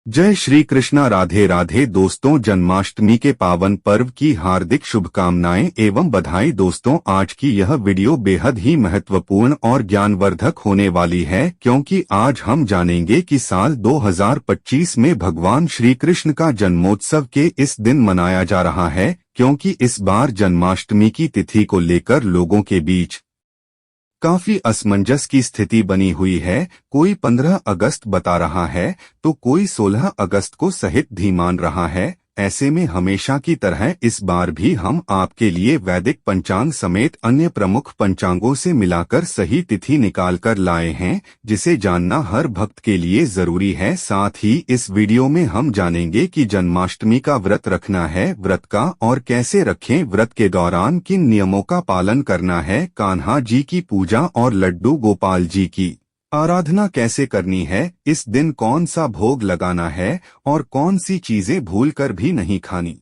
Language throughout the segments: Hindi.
जय श्री कृष्णा। राधे राधे दोस्तों, जन्माष्टमी के पावन पर्व की हार्दिक शुभकामनाएं एवं बधाई। दोस्तों, आज की यह वीडियो बेहद ही महत्वपूर्ण और ज्ञानवर्धक होने वाली है, क्योंकि आज हम जानेंगे कि साल 2025 में भगवान श्री कृष्ण का जन्मोत्सव के इस दिन मनाया जा रहा है, क्योंकि इस बार जन्माष्टमी की तिथि को लेकर लोगों के बीच काफी असमंजस की स्थिति बनी हुई है। कोई 15 अगस्त बता रहा है तो कोई 16 अगस्त को सहित भी मान रहा है। ऐसे में हमेशा की तरह इस बार भी हम आपके लिए वैदिक पंचांग समेत अन्य प्रमुख पंचांगों से मिलाकर सही तिथि निकाल कर लाए हैं, जिसे जानना हर भक्त के लिए जरूरी है। साथ ही इस वीडियो में हम जानेंगे कि जन्माष्टमी का व्रत रखना है, व्रत का और कैसे रखें, व्रत के दौरान किन नियमों का पालन करना है, कान्हा जी की पूजा और लड्डू गोपाल जी की आराधना कैसे करनी है, इस दिन कौन सा भोग लगाना है और कौन सी चीजें भूलकर भी नहीं खानी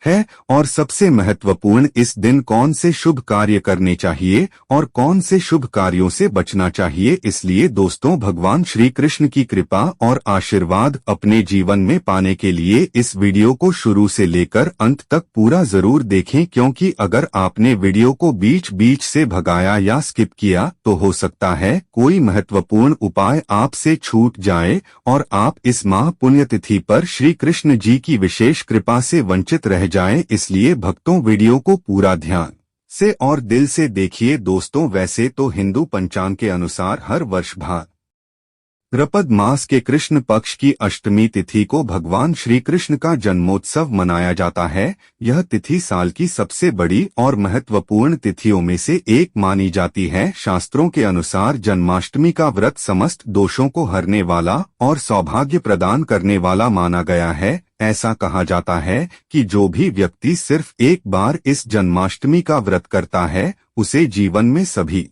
है, और सबसे महत्वपूर्ण इस दिन कौन से शुभ कार्य करने चाहिए और कौन से शुभ कार्यों से बचना चाहिए। इसलिए दोस्तों, भगवान श्री कृष्ण की कृपा और आशीर्वाद अपने जीवन में पाने के लिए इस वीडियो को शुरू से लेकर अंत तक पूरा जरूर देखें, क्योंकि अगर आपने वीडियो को बीच बीच से भगाया या स्किप किया तो हो सकता है कोई महत्वपूर्ण उपाय आपसे छूट जाए और आप इस माह पुण्यतिथि पर श्री कृष्ण जी की विशेष कृपा से वंचित रह जाएं। इसलिए भक्तों, वीडियो को पूरा ध्यान से और दिल से देखिए। दोस्तों, वैसे तो हिंदू पंचांग के अनुसार हर वर्ष भाद्रपद मास के कृष्ण पक्ष की अष्टमी तिथि को भगवान श्री कृष्ण का जन्मोत्सव मनाया जाता है। यह तिथि साल की सबसे बड़ी और महत्वपूर्ण तिथियों में से एक मानी जाती है। शास्त्रों के अनुसार जन्माष्टमी का व्रत समस्त दोषों को हरने वाला और सौभाग्य प्रदान करने वाला माना गया है। ऐसा कहा जाता है कि जो भी व्यक्ति सिर्फ एक बार इस जन्माष्टमी का व्रत करता है, उसे जीवन में सभी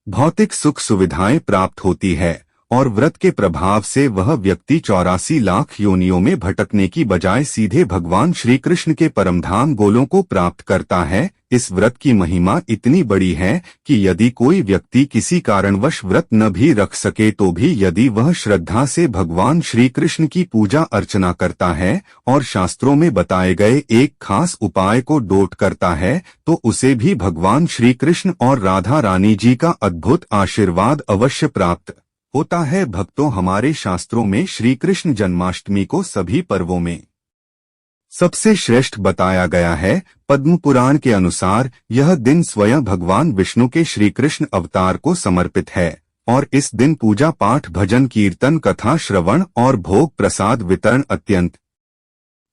भौतिक सुख सुविधाएं प्राप्त होती है और व्रत के प्रभाव से वह व्यक्ति 84 लाख योनियों में भटकने की बजाय सीधे भगवान श्री कृष्ण के परमधाम गोलों को प्राप्त करता है। इस व्रत की महिमा इतनी बड़ी है कि यदि कोई व्यक्ति किसी कारणवश व्रत न भी रख सके तो भी यदि वह श्रद्धा से भगवान श्री कृष्ण की पूजा अर्चना करता है और शास्त्रों में बताए गए एक खास उपाय को डोट करता है, तो उसे भी भगवान श्री कृष्ण और राधा रानी जी का अद्भुत आशीर्वाद अवश्य प्राप्त होता है। भक्तों, हमारे शास्त्रों में श्री कृष्ण जन्माष्टमी को सभी पर्वों में सबसे श्रेष्ठ बताया गया है। पद्म पुराण के अनुसार यह दिन स्वयं भगवान विष्णु के श्री कृष्ण अवतार को समर्पित है और इस दिन पूजा पाठ, भजन कीर्तन, कथा श्रवण और भोग प्रसाद वितरण अत्यंत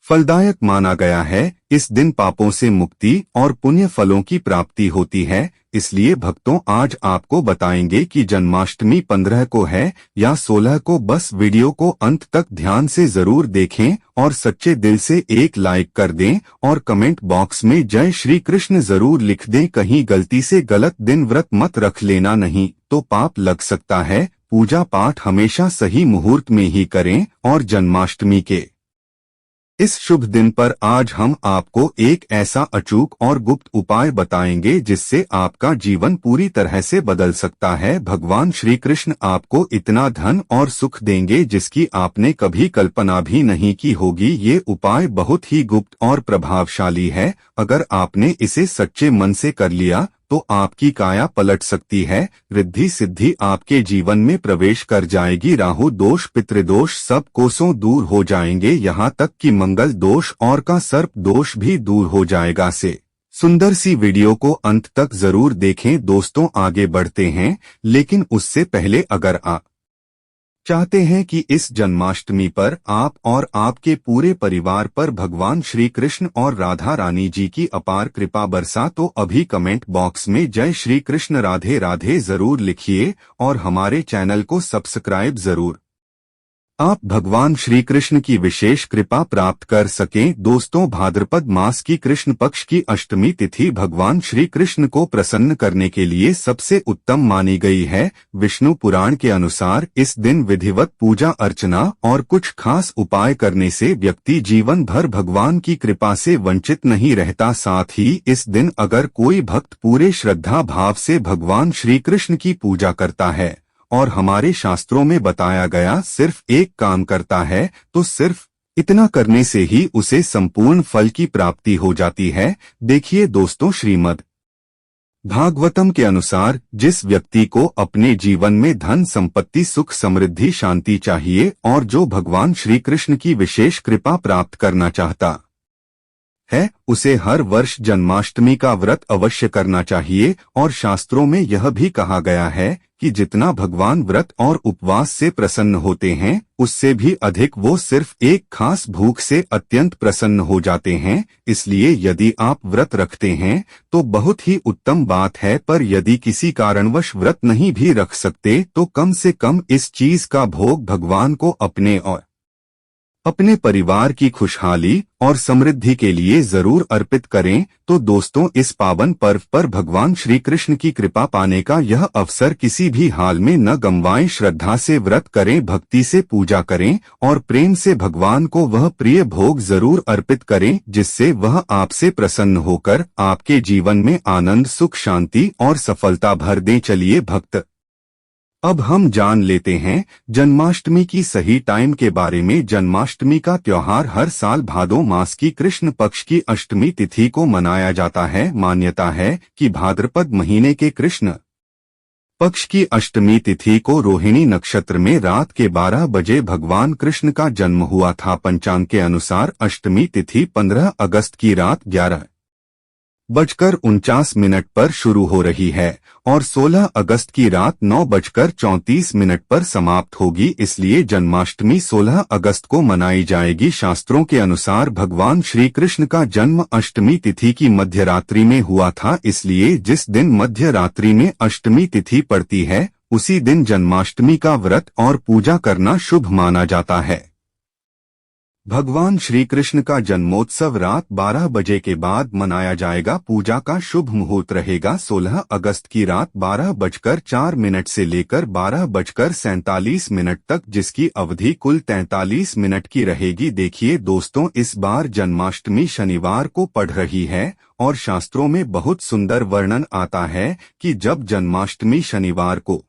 फलदायक माना गया है। इस दिन पापों से मुक्ति और पुण्य फलों की प्राप्ति होती है। इसलिए भक्तों, आज आपको बताएंगे कि जन्माष्टमी 15 को है या 16 को। बस वीडियो को अंत तक ध्यान से जरूर देखें और सच्चे दिल से एक लाइक कर दें और कमेंट बॉक्स में जय श्री कृष्ण जरूर लिख दें। कहीं गलती से गलत दिन व्रत मत रख लेना, नहीं तो पाप लग सकता है। पूजा पाठ हमेशा सही मुहूर्त में ही करें और जन्माष्टमी के इस शुभ दिन पर आज हम आपको एक ऐसा अचूक और गुप्त उपाय बताएंगे जिससे आपका जीवन पूरी तरह से बदल सकता है। भगवान श्री कृष्ण आपको इतना धन और सुख देंगे जिसकी आपने कभी कल्पना भी नहीं की होगी। ये उपाय बहुत ही गुप्त और प्रभावशाली है। अगर आपने इसे सच्चे मन से कर लिया तो आपकी काया पलट सकती है। रिद्धि सिद्धि आपके जीवन में प्रवेश कर जाएगी। राहु दोष, पितृदोष सब कोसों दूर हो जाएंगे। यहाँ तक कि मंगल दोष और का सर्प दोष भी दूर हो जाएगा। से सुंदर सी वीडियो को अंत तक जरूर देखें। दोस्तों, आगे बढ़ते हैं, लेकिन उससे पहले अगर आप चाहते हैं कि इस जन्माष्टमी पर आप और आपके पूरे परिवार पर भगवान श्री कृष्ण और राधा रानी जी की अपार कृपा बरसा, तो अभी कमेंट बॉक्स में जय श्री कृष्ण राधे राधे जरूर लिखिए और हमारे चैनल को सब्सक्राइब जरूर आप भगवान श्री कृष्ण की विशेष कृपा प्राप्त कर सकें। दोस्तों, भाद्रपद मास की कृष्ण पक्ष की अष्टमी तिथि भगवान श्री कृष्ण को प्रसन्न करने के लिए सबसे उत्तम मानी गई है। विष्णु पुराण के अनुसार इस दिन विधिवत पूजा अर्चना और कुछ खास उपाय करने से व्यक्ति जीवन भर भगवान की कृपा से वंचित नहीं रहता। साथ ही इस दिन अगर कोई भक्त पूरे श्रद्धा भाव से भगवान श्री कृष्ण की पूजा करता है और हमारे शास्त्रों में बताया गया सिर्फ एक काम करता है तो सिर्फ इतना करने से ही उसे संपूर्ण फल की प्राप्ति हो जाती है। देखिए दोस्तों, श्रीमद् भागवतम के अनुसार जिस व्यक्ति को अपने जीवन में धन संपत्ति सुख समृद्धि शांति चाहिए और जो भगवान श्री कृष्ण की विशेष कृपा प्राप्त करना चाहता है, उसे हर वर्ष जन्माष्टमी का व्रत अवश्य करना चाहिए। और शास्त्रों में यह भी कहा गया है कि जितना भगवान व्रत और उपवास से प्रसन्न होते हैं, उससे भी अधिक वो सिर्फ एक खास भूख से अत्यंत प्रसन्न हो जाते हैं। इसलिए यदि आप व्रत रखते हैं तो बहुत ही उत्तम बात है, पर यदि किसी कारणवश व्रत नहीं भी रख सकते तो कम से कम इस चीज का भोग भगवान को अपने और अपने परिवार की खुशहाली और समृद्धि के लिए जरूर अर्पित करें। तो दोस्तों, इस पावन पर्व पर भगवान श्री कृष्ण की कृपा पाने का यह अवसर किसी भी हाल में न गंवाएं। श्रद्धा से व्रत करें, भक्ति से पूजा करें और प्रेम से भगवान को वह प्रिय भोग जरूर अर्पित करें जिससे वह आपसे प्रसन्न होकर आपके जीवन में आनंद सुख शांति और सफलता भर दें। चलिए भक्त, अब हम जान लेते हैं जन्माष्टमी की सही टाइम के बारे में। जन्माष्टमी का त्योहार हर साल भादो मास की कृष्ण पक्ष की अष्टमी तिथि को मनाया जाता है। मान्यता है कि भाद्रपद महीने के कृष्ण पक्ष की अष्टमी तिथि को रोहिणी नक्षत्र में रात के 12 बजे भगवान कृष्ण का जन्म हुआ था। पंचांग के अनुसार अष्टमी तिथि 15 अगस्त की रात 11:49 पर शुरू हो रही है और 16 अगस्त की रात 9:34 पर समाप्त होगी। इसलिए जन्माष्टमी 16 अगस्त को मनाई जाएगी। शास्त्रों के अनुसार भगवान श्री कृष्ण का जन्म अष्टमी तिथि की मध्यरात्रि में हुआ था। इसलिए जिस दिन मध्य रात्रि में अष्टमी तिथि पड़ती है, उसी दिन जन्माष्टमी का व्रत और पूजा करना शुभ माना जाता है। भगवान श्री कृष्ण का जन्मोत्सव रात 12 बजे के बाद मनाया जाएगा। पूजा का शुभ मुहूर्त रहेगा 16 अगस्त की रात 12:04 से लेकर 12:47 तक, जिसकी अवधि कुल 43 मिनट की रहेगी। देखिए दोस्तों, इस बार जन्माष्टमी शनिवार को पड़ रही है और शास्त्रों में बहुत सुंदर वर्णन आता है कि जब जन्माष्टमी शनिवार को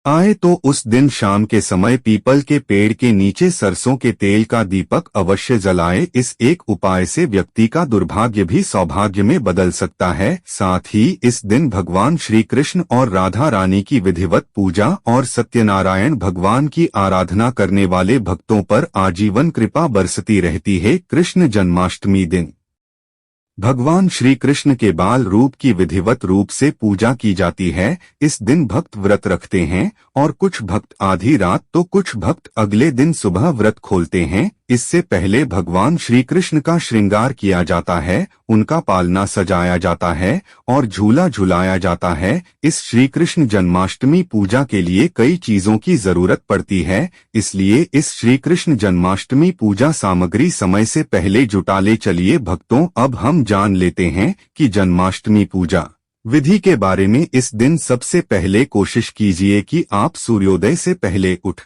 आए तो उस दिन शाम के समय पीपल के पेड़ के नीचे सरसों के तेल का दीपक अवश्य जलाए। इस एक उपाय से व्यक्ति का दुर्भाग्य भी सौभाग्य में बदल सकता है। साथ ही इस दिन भगवान श्री कृष्ण और राधा रानी की विधिवत पूजा और सत्यनारायण भगवान की आराधना करने वाले भक्तों पर आजीवन कृपा बरसती रहती है। कृष्ण जन्माष्टमी दिन भगवान श्री कृष्ण के बाल रूप की विधिवत रूप से पूजा की जाती है। इस दिन भक्त व्रत रखते हैं और कुछ भक्त आधी रात तो कुछ भक्त अगले दिन सुबह व्रत खोलते हैं। इससे पहले भगवान श्री कृष्ण का श्रृंगार किया जाता है, उनका पालना सजाया जाता है और झूला झुलाया जाता है। इस श्री कृष्ण जन्माष्टमी पूजा के लिए कई चीजों की जरूरत पड़ती है, इसलिए इस श्री कृष्ण जन्माष्टमी पूजा सामग्री समय से पहले जुटा ले। चलिए भक्तों, अब हम जान लेते हैं कि जन्माष्टमी पूजा विधि के बारे में। इस दिन सबसे पहले कोशिश कीजिए कि आप सूर्योदय से पहले उठ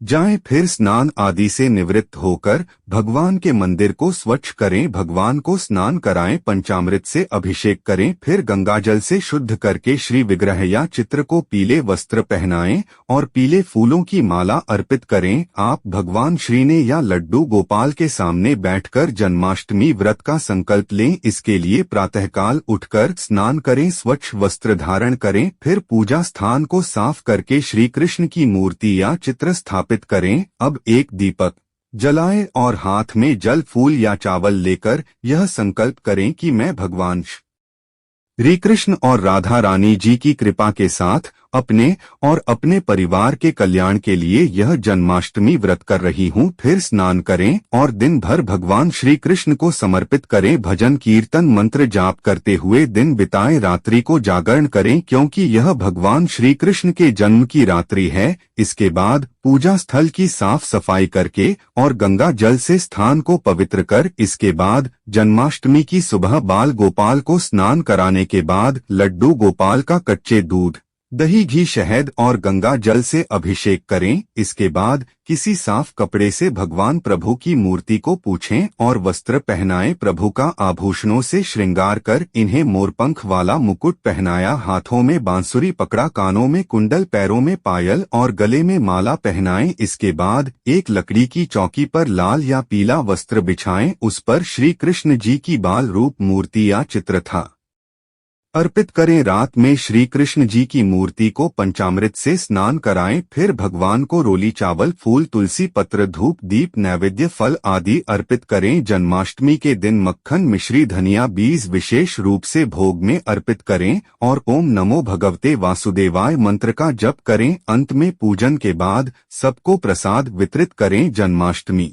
जाएं, फिर स्नान आदि से निवृत्त होकर भगवान के मंदिर को स्वच्छ करें, भगवान को स्नान कराएं, पंचामृत से अभिषेक करें, फिर गंगाजल से शुद्ध करके श्री विग्रह या चित्र को पीले वस्त्र पहनाएं और पीले फूलों की माला अर्पित करें। आप भगवान श्री ने या लड्डू गोपाल के सामने बैठकर जन्माष्टमी व्रत का संकल्प लें। इसके लिए प्रातःकाल उठकर स्नान करें, स्वच्छ वस्त्र धारण करें, फिर पूजा स्थान को साफ करके श्री कृष्ण की मूर्ति या चित्र स्थापित करें। अब एक दीपक जलाएं और हाथ में जल फूल या चावल लेकर यह संकल्प करें कि मैं भगवान श्री कृष्ण और राधा रानी जी की कृपा के साथ अपने और अपने परिवार के कल्याण के लिए यह जन्माष्टमी व्रत कर रही हूँ। फिर स्नान करें और दिन भर भगवान श्री कृष्ण को समर्पित करें, भजन कीर्तन मंत्र जाप करते हुए दिन बिताएं, रात्रि को जागरण करें क्योंकि यह भगवान श्री कृष्ण के जन्म की रात्रि है। इसके बाद पूजा स्थल की साफ सफाई करके और गंगा जल से स्थान को पवित्र कर इसके बाद जन्माष्टमी की सुबह बाल गोपाल को स्नान कराने के बाद लड्डू गोपाल का कच्चे दूध दही, घी, शहद और गंगा जल से अभिषेक करें। इसके बाद किसी साफ कपड़े से भगवान प्रभु की मूर्ति को पूछें और वस्त्र पहनाएं। प्रभु का आभूषणों से श्रृंगार कर इन्हें मोरपंख वाला मुकुट पहनाया, हाथों में बांसुरी पकड़ा, कानों में कुंडल, पैरों में पायल और गले में माला पहनाएं। इसके बाद एक लकड़ी की चौकी पर लाल या पीला वस्त्र बिछाएं, उस पर श्री कृष्ण जी की बाल रूप मूर्ति या चित्र था अर्पित करें। रात में श्री कृष्ण जी की मूर्ति को पंचामृत से स्नान कराएं। फिर भगवान को रोली, चावल, फूल, तुलसी पत्र, धूप, दीप, नैवेद्य, फल आदि अर्पित करें। जन्माष्टमी के दिन मक्खन, मिश्री, धनिया, बीज विशेष रूप से भोग में अर्पित करें और ओम नमो भगवते वासुदेवाय मंत्र का जप करें। अंत में पूजन के बाद सबको प्रसाद वितरित करें। जन्माष्टमी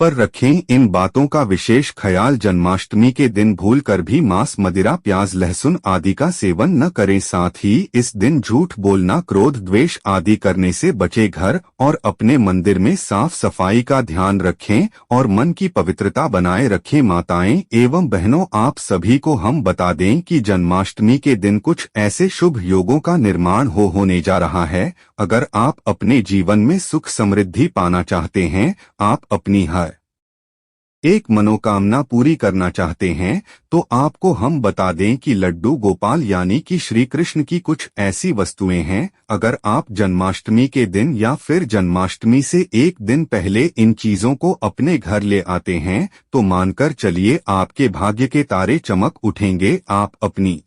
पर रखें इन बातों का विशेष ख्याल। जन्माष्टमी के दिन भूलकर भी मांस, मदिरा, प्याज, लहसुन आदि का सेवन न करें। साथ ही इस दिन झूठ बोलना, क्रोध, द्वेष आदि करने से बचे। घर और अपने मंदिर में साफ सफाई का ध्यान रखें और मन की पवित्रता बनाए रखें। माताएं एवं बहनों, आप सभी को हम बता दें कि जन्माष्टमी के दिन कुछ ऐसे शुभ योगों का निर्माण होने जा रहा है। अगर आप अपने जीवन में सुख समृद्धि पाना चाहते हैं, आप अपनी हर एक मनोकामना पूरी करना चाहते हैं, तो आपको हम बता दें कि लड्डू गोपाल यानी कि श्री कृष्ण की कुछ ऐसी वस्तुएं हैं। अगर आप जन्माष्टमी के दिन या फिर जन्माष्टमी से एक दिन पहले इन चीजों को अपने घर ले आते हैं, तो मानकर चलिए आपके भाग्य के तारे चमक उठेंगे। आप अपनी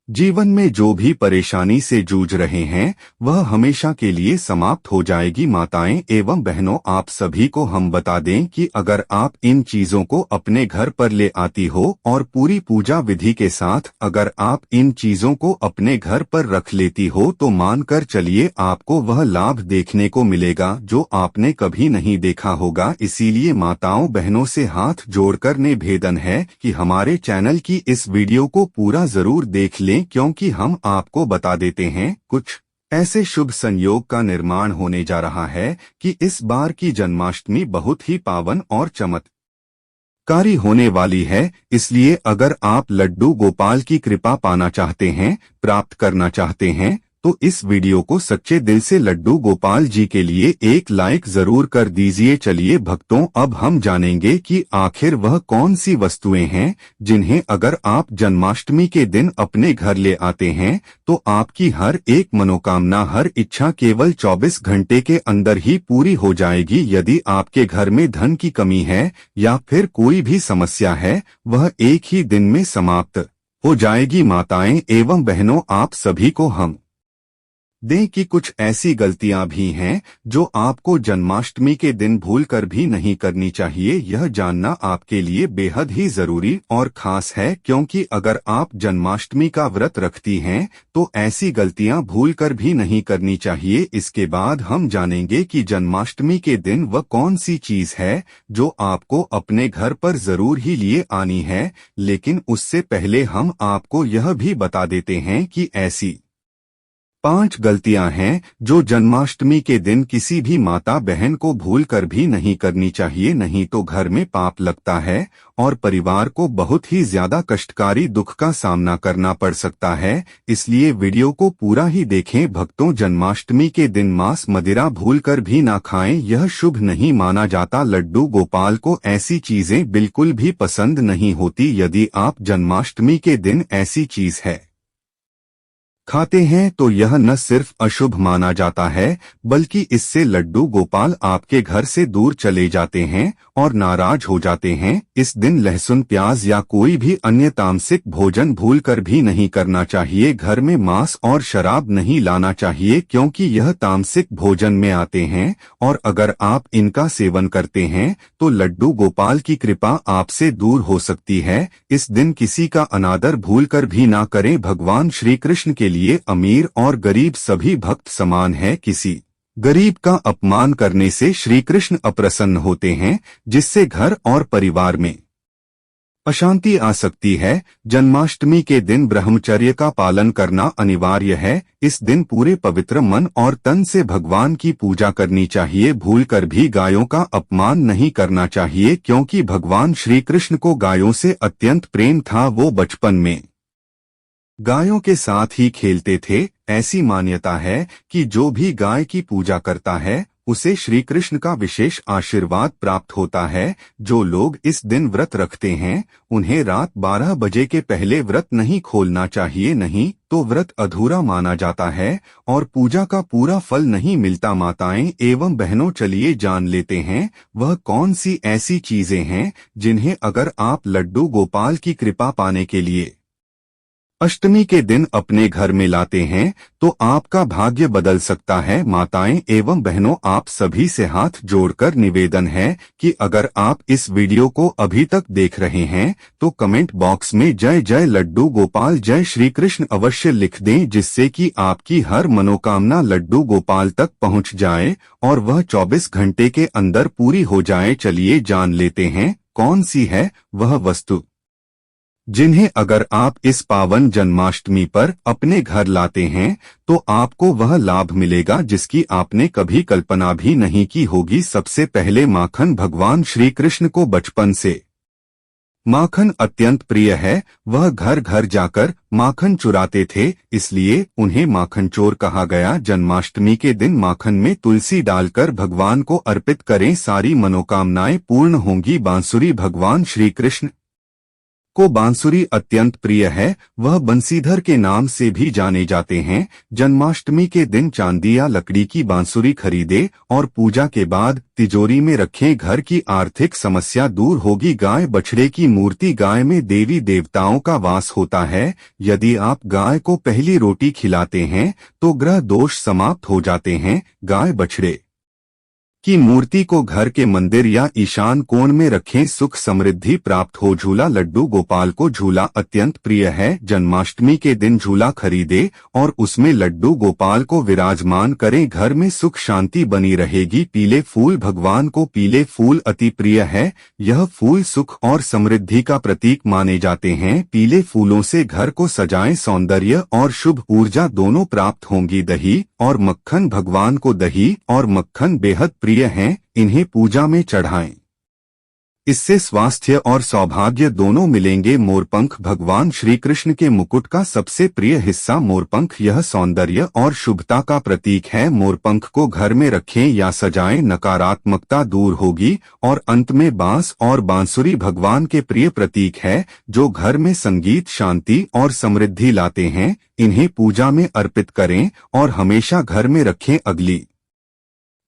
जीवन में जो भी परेशानी से जूझ रहे हैं, वह हमेशा के लिए समाप्त हो जाएगी। माताएं एवं बहनों, आप सभी को हम बता दें कि अगर आप इन चीजों को अपने घर पर ले आती हो और पूरी पूजा विधि के साथ अगर आप इन चीजों को अपने घर पर रख लेती हो, तो मानकर चलिए आपको वह लाभ देखने को मिलेगा जो आपने कभी नहीं देखा होगा। इसीलिए माताओं बहनों से हाथ जोड़कर निवेदन है कि हमारे चैनल की इस वीडियो को पूरा जरूर देख लें, क्योंकि हम आपको बता देते हैं कुछ ऐसे शुभ संयोग का निर्माण होने जा रहा है कि इस बार की जन्माष्टमी बहुत ही पावन और चमत्कारी होने वाली है। इसलिए अगर आप लड्डू गोपाल की कृपा पाना चाहते हैं, प्राप्त करना चाहते हैं, तो इस वीडियो को सच्चे दिल से लड्डू गोपाल जी के लिए एक लाइक जरूर कर दीजिए। चलिए भक्तों, अब हम जानेंगे कि आखिर वह कौन सी वस्तुएं हैं जिन्हें अगर आप जन्माष्टमी के दिन अपने घर ले आते हैं, तो आपकी हर एक मनोकामना, हर इच्छा केवल 24 घंटे के अंदर ही पूरी हो जाएगी। यदि आपके घर में धन की कमी है या फिर कोई भी समस्या है, वह एक ही दिन में समाप्त हो जाएगी। माताएं एवं बहनों, आप सभी को हम दें कि कुछ ऐसी गलतियां भी हैं जो आपको जन्माष्टमी के दिन भूलकर भी नहीं करनी चाहिए। यह जानना आपके लिए बेहद ही जरूरी और खास है, क्योंकि अगर आप जन्माष्टमी का व्रत रखती हैं तो ऐसी गलतियां भूलकर भी नहीं करनी चाहिए। इसके बाद हम जानेंगे कि जन्माष्टमी के दिन वह कौन सी चीज है जो आपको अपने घर पर जरूर ही लिए आनी है। लेकिन उससे पहले हम आपको यह भी बता देते हैं कि ऐसी 5 गलतियां हैं जो जन्माष्टमी के दिन किसी भी माता बहन को भूलकर भी नहीं करनी चाहिए, नहीं तो घर में पाप लगता है और परिवार को बहुत ही ज्यादा कष्टकारी दुख का सामना करना पड़ सकता है। इसलिए वीडियो को पूरा ही देखें। भक्तों, जन्माष्टमी के दिन मांस, मदिरा भूलकर भी ना खाएं, यह शुभ नहीं माना जाता। लड्डू गोपाल को ऐसी चीजें बिल्कुल भी पसंद नहीं होती। यदि आप जन्माष्टमी के दिन ऐसी चीज खाते हैं तो यह न सिर्फ अशुभ माना जाता है, बल्कि इससे लड्डू गोपाल आपके घर से दूर चले जाते हैं और नाराज हो जाते हैं। इस दिन लहसुन, प्याज या कोई भी अन्य तामसिक भोजन भूलकर भी नहीं करना चाहिए। घर में मांस और शराब नहीं लाना चाहिए, क्योंकि यह तामसिक भोजन में आते हैं और अगर आप इनका सेवन करते हैं तो लड्डू गोपाल की कृपा आपसे दूर हो सकती है। इस दिन किसी का अनादर भूलकर भी ना करें। भगवान श्री कृष्ण के लिए अमीर और गरीब सभी भक्त समान है। किसी गरीब का अपमान करने से श्री कृष्ण अप्रसन्न होते हैं, जिससे घर और परिवार में अशांति आ सकती है। जन्माष्टमी के दिन ब्रह्मचर्य का पालन करना अनिवार्य है। इस दिन पूरे पवित्र मन और तन से भगवान की पूजा करनी चाहिए। भूलकर भी गायों का अपमान नहीं करना चाहिए, क्योंकि भगवान श्री कृष्ण को गायों से अत्यंत प्रेम था। वो बचपन में गायों के साथ ही खेलते थे। ऐसी मान्यता है कि जो भी गाय की पूजा करता है उसे श्री कृष्ण का विशेष आशीर्वाद प्राप्त होता है। जो लोग इस दिन व्रत रखते हैं उन्हें रात 12 बजे के पहले व्रत नहीं खोलना चाहिए, नहीं तो व्रत अधूरा माना जाता है और पूजा का पूरा फल नहीं मिलता। माताएं एवं बहनों, चलिए जान लेते हैं वह कौन सी ऐसी चीजें हैं जिन्हें अगर आप लड्डू गोपाल की कृपा पाने के लिए अष्टमी के दिन अपने घर में लाते हैं तो आपका भाग्य बदल सकता है। माताएं एवं बहनों, आप सभी से हाथ जोड़कर निवेदन है कि अगर आप इस वीडियो को अभी तक देख रहे हैं तो कमेंट बॉक्स में जय जय लड्डू गोपाल, जय श्री कृष्ण अवश्य लिख दें, जिससे कि आपकी हर मनोकामना लड्डू गोपाल तक पहुंच जाए और वह 24 घंटे के अंदर पूरी हो जाए। चलिए जान लेते हैं कौन सी है वह वस्तु जिन्हें अगर आप इस पावन जन्माष्टमी पर अपने घर लाते हैं तो आपको वह लाभ मिलेगा जिसकी आपने कभी कल्पना भी नहीं की होगी। सबसे पहले माखन। भगवान श्री कृष्ण को बचपन से माखन अत्यंत प्रिय है। वह घर घर जाकर माखन चुराते थे, इसलिए उन्हें माखन चोर कहा गया। जन्माष्टमी के दिन माखन में तुलसी डालकर भगवान को अर्पित करें, सारी मनोकामनाएं पूर्ण होंगी। बांसुरी। भगवान श्री कृष्ण को बांसुरी अत्यंत प्रिय है। वह बंसीधर के नाम से भी जाने जाते हैं। जन्माष्टमी के दिन चांदी या लकड़ी की बांसुरी खरीदे और पूजा के बाद तिजोरी में रखें, घर की आर्थिक समस्या दूर होगी। गाय बछड़े की मूर्ति। गाय में देवी देवताओं का वास होता है। यदि आप गाय को पहली रोटी खिलाते हैं तो ग्रह दोष समाप्त हो जाते हैं। गाय बछड़े की मूर्ति को घर के मंदिर या ईशान कोण में रखें, सुख समृद्धि प्राप्त हो। झूला। लड्डू गोपाल को झूला अत्यंत प्रिय है। जन्माष्टमी के दिन झूला खरीदे और उसमें लड्डू गोपाल को विराजमान करें, घर में सुख शांति बनी रहेगी। पीले फूल। भगवान को पीले फूल अति प्रिय है। यह फूल सुख और समृद्धि का प्रतीक माने जाते हैं। पीले फूलों से घर को सजाएं, सौंदर्य और शुभ ऊर्जा दोनों प्राप्त होंगी। दही और मक्खन। भगवान को दही और मक्खन बेहद प्रिय हैं, इन्हें पूजा में चढ़ाएं, इससे स्वास्थ्य और सौभाग्य दोनों मिलेंगे। मोरपंख। भगवान श्री कृष्ण के मुकुट का सबसे प्रिय हिस्सा मोरपंख, यह सौंदर्य और शुभता का प्रतीक है। मोरपंख को घर में रखें या सजाएं, नकारात्मकता दूर होगी। और अंत में बांस और बांसुरी भगवान के प्रिय प्रतीक है जो घर में संगीत, शांति और समृद्धि लाते हैं। इन्हें पूजा में अर्पित करें और हमेशा घर में रखें। अगली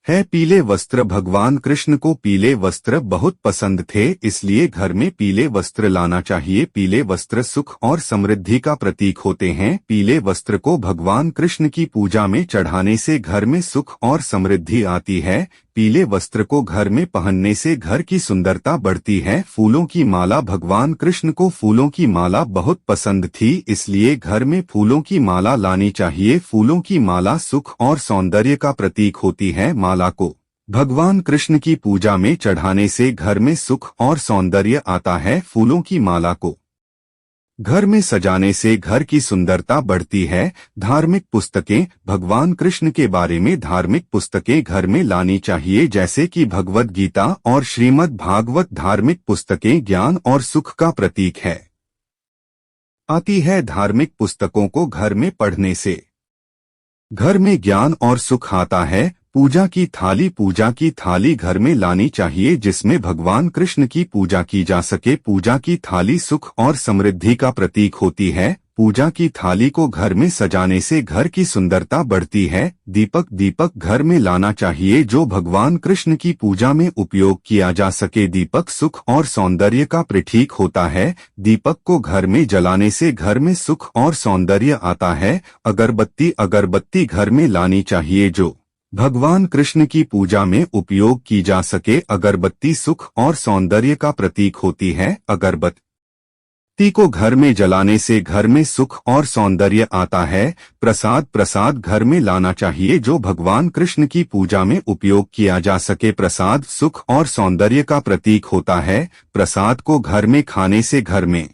है पीले वस्त्र। भगवान कृष्ण को पीले वस्त्र बहुत पसंद थे, इसलिए घर में पीले वस्त्र लाना चाहिए। पीले वस्त्र सुख और समृद्धि का प्रतीक होते हैं। पीले वस्त्र को भगवान कृष्ण की पूजा में चढ़ाने से घर में सुख और समृद्धि आती है। पीले वस्त्र को घर में पहनने से घर की सुंदरता बढ़ती है। फूलों की माला। भगवान कृष्ण को फूलों की माला बहुत पसंद थी, इसलिए घर में फूलों की माला लानी चाहिए। फूलों की माला सुख और सौंदर्य का प्रतीक होती है। माला को भगवान कृष्ण की पूजा में चढ़ाने से घर में सुख और सौंदर्य आता है। फूलों की माला को घर में सजाने से घर की सुंदरता बढ़ती है। धार्मिक पुस्तकें। भगवान कृष्ण के बारे में धार्मिक पुस्तकें घर में लानी चाहिए, जैसे कि भगवद गीता और श्रीमद् भागवत। धार्मिक पुस्तकें ज्ञान और सुख का प्रतीक है आती है। धार्मिक पुस्तकों को घर में पढ़ने से घर में ज्ञान और सुख आता है। पूजा की थाली। पूजा की थाली घर में लानी चाहिए जिसमें भगवान कृष्ण की पूजा की जा सके। पूजा की थाली सुख और समृद्धि का प्रतीक होती है। पूजा की थाली को घर में सजाने से घर की सुंदरता बढ़ती है। दीपक। दीपक घर में लाना चाहिए जो भगवान कृष्ण की पूजा में उपयोग किया जा सके। दीपक सुख और सौंदर्य का प्रतीक होता है। दीपक को घर में जलाने से घर में सुख और सौंदर्य आता है। अगरबत्ती। अगरबत्ती घर में लानी चाहिए जो भगवान कृष्ण की पूजा में उपयोग की जा सके। अगरबत्ती सुख और सौंदर्य का प्रतीक होती है। अगरबत्ती को घर में जलाने से घर में सुख और सौंदर्य आता है। प्रसाद। प्रसाद घर में लाना चाहिए जो भगवान कृष्ण की पूजा में उपयोग किया जा सके। प्रसाद सुख और सौंदर्य का प्रतीक होता है। प्रसाद को घर में खाने से घर में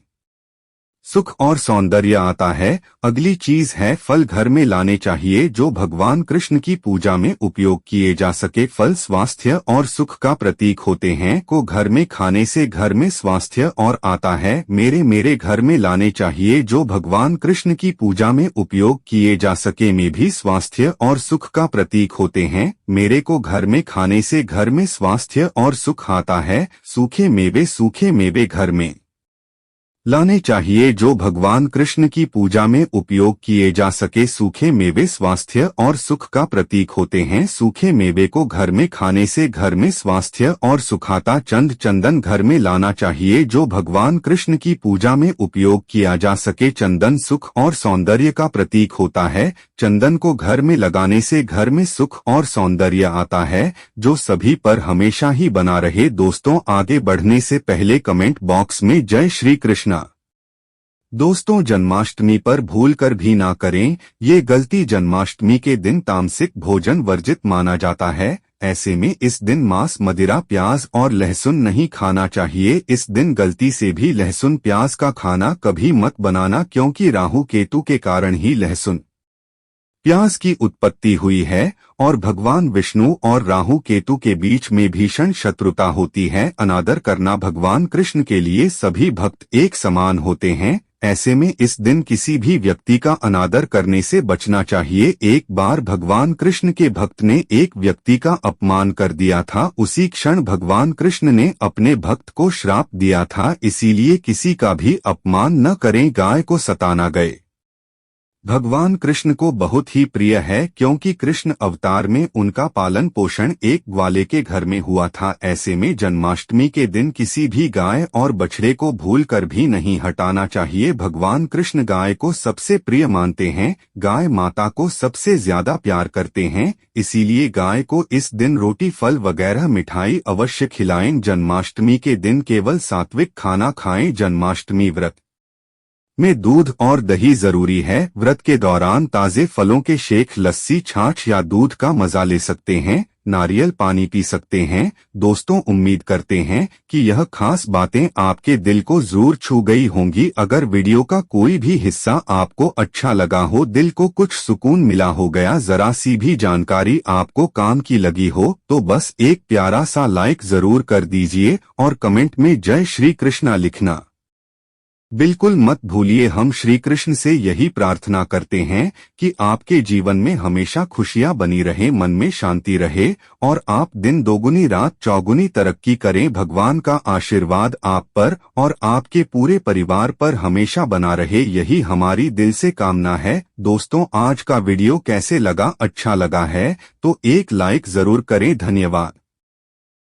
सुख और सौंदर्य आता है। अगली चीज है फल घर में लाने चाहिए जो भगवान कृष्ण की पूजा में उपयोग किए जा सके। फल स्वास्थ्य और सुख का प्रतीक होते हैं, को घर में खाने से घर में स्वास्थ्य और आता है। मेरे घर में लाने चाहिए जो भगवान कृष्ण की पूजा में उपयोग किए जा सके, में भी स्वास्थ्य और सुख का प्रतीक होते हैं। मेरे को घर में खाने से घर में स्वास्थ्य और सुख आता है। सूखे मेवे घर में लाने चाहिए जो भगवान कृष्ण की पूजा में उपयोग किए जा सके। सूखे मेवे स्वास्थ्य और सुख का प्रतीक होते हैं। सूखे मेवे को घर में खाने से घर में स्वास्थ्य और सुख आता। चंदन घर में लाना चाहिए जो भगवान कृष्ण की पूजा में उपयोग किया जा सके। चंदन सुख और सौंदर्य का प्रतीक होता है। चंदन को घर में लगाने से घर में सुख और सौंदर्य आता है, जो सभी पर हमेशा ही बना रहे। दोस्तों, आगे बढ़ने से पहले कमेंट बॉक्स में जय श्री कृष्ण दोस्तों जन्माष्टमी पर भूल कर भी ना करें ये गलती। जन्माष्टमी के दिन तामसिक भोजन वर्जित माना जाता है। ऐसे में इस दिन मांस, मदिरा, प्याज और लहसुन नहीं खाना चाहिए। इस दिन गलती से भी लहसुन प्याज का खाना कभी मत बनाना, क्योंकि राहु केतु के कारण ही लहसुन प्याज की उत्पत्ति हुई है और भगवान विष्णु और राहु केतु के बीच में भीषण शत्रुता होती है। अनादर करना भगवान कृष्ण के लिए सभी भक्त एक समान होते हैं। ऐसे में इस दिन किसी भी व्यक्ति का अनादर करने से बचना चाहिए। एक बार भगवान कृष्ण के भक्त ने एक व्यक्ति का अपमान कर दिया था। उसी क्षण भगवान कृष्ण ने अपने भक्त को श्राप दिया था, इसीलिए किसी का भी अपमान न करें। गाय को सताना गए भगवान कृष्ण को बहुत ही प्रिय है, क्योंकि कृष्ण अवतार में उनका पालन पोषण एक ग्वाले के घर में हुआ था। ऐसे में जन्माष्टमी के दिन किसी भी गाय और बछड़े को भूल कर भी नहीं हटाना चाहिए। भगवान कृष्ण गाय को सबसे प्रिय मानते हैं। गाय माता को सबसे ज्यादा प्यार करते हैं, इसीलिए गाय को इस दिन रोटी, फल वगैरह मिठाई अवश्य खिलाएं। जन्माष्टमी के दिन केवल सात्विक खाना खाएं। जन्माष्टमी व्रत में दूध और दही जरूरी है। व्रत के दौरान ताजे फलों के शेक, लस्सी, छाछ या दूध का मजा ले सकते हैं। नारियल पानी पी सकते हैं। दोस्तों, उम्मीद करते हैं कि यह खास बातें आपके दिल को जरूर छू गई होंगी। अगर वीडियो का कोई भी हिस्सा आपको अच्छा लगा हो, दिल को कुछ सुकून मिला हो गया, जरा सी भी जानकारी आपको काम की लगी हो, तो बस एक प्यारा सा लाइक जरूर कर दीजिए और कमेंट में जय श्री कृष्णा लिखना बिल्कुल मत भूलिए। हम श्री कृष्ण से यही प्रार्थना करते हैं कि आपके जीवन में हमेशा खुशियां बनी रहे, मन में शांति रहे और आप दिन दोगुनी रात चौगुनी तरक्की करें। भगवान का आशीर्वाद आप पर और आपके पूरे परिवार पर हमेशा बना रहे, यही हमारी दिल से कामना है। दोस्तों, आज का वीडियो कैसे लगा? अच्छा लगा है तो एक लाइक जरूर करें। धन्यवाद।